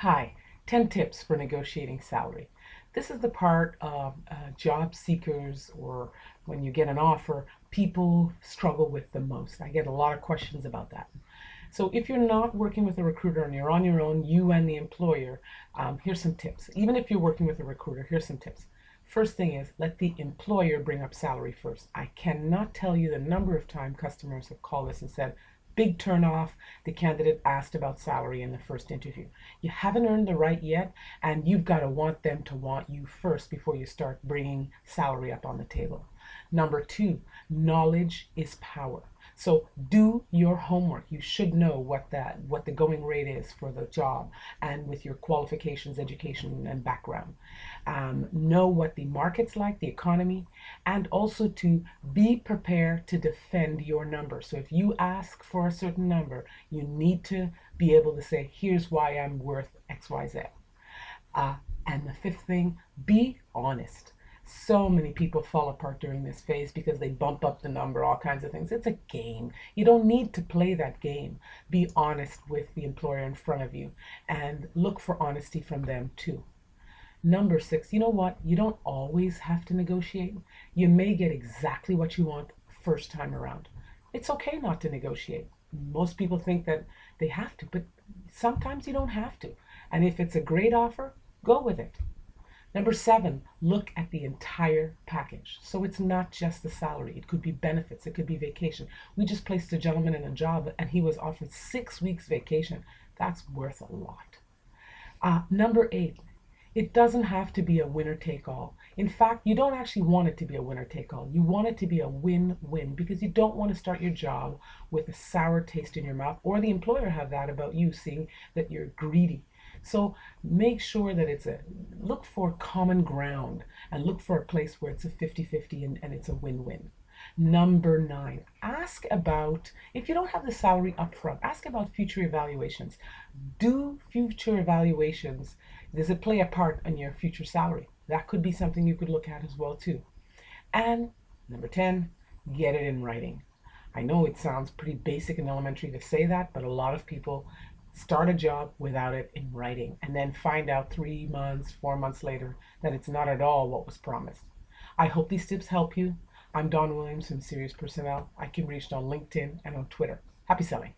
Hi, 10 tips for negotiating salary. This is the part of job seekers, or when you get an offer, people struggle with the most. I get a lot of questions about that. So if you're not working with a recruiter and you're on your own, you and the employer, here's some tips. Even if you're working with a recruiter, here's some tips. First thing is, let the employer bring up salary first. I cannot tell you the number of times customers have called us and said, big turn off, the candidate asked about salary in the first interview. You haven't earned the right yet, and you've got to want them to want you first before you start bringing salary up on the table. Number two, knowledge is power. So do your homework. You should know what the going rate is for the job, and with your qualifications, education, and background. Know what the market's like, the economy, and also to be prepared to defend your number. So if you ask for a certain number, you need to be able to say, here's why I'm worth XYZ. Uh, and the fifth thing, be honest. So many people fall apart during this phase because they bump up the number, all kinds of things. It's a game. You don't need to play that game. Be honest with the employer in front of you and look for honesty from them too. Number six, you know what? You don't always have to negotiate. You may get exactly what you want first time around. It's okay not to negotiate. Most people think that they have to, but sometimes you don't have to. And if it's a great offer, go with it. Number seven, look at the entire package. So it's not just the salary. It could be benefits. It could be vacation. We just placed a gentleman in a job and he was offered 6 weeks vacation. That's worth a lot. Number eight, it doesn't have to be a winner take all. In fact, you don't actually want it to be a winner take all. You want it to be a win-win, because you don't want to start your job with a sour taste in your mouth, or the employer have that about you, seeing that you're greedy. So make sure that look for common ground and look for a place where it's a 50-50 and it's a win-win. Number nine, ask about, if you don't have the salary up front, ask about future evaluations. Do future evaluations, does it play a part in your future salary? That could be something you could look at as well too. And number 10, get it in writing. I know it sounds pretty basic and elementary to say that, but a lot of people start a job without it in writing and then find out 3 months, 4 months later that it's not at all what was promised. I hope these tips help you. I'm Don Williams from Serious Personnel. I can be reached on LinkedIn and on Twitter. Happy selling.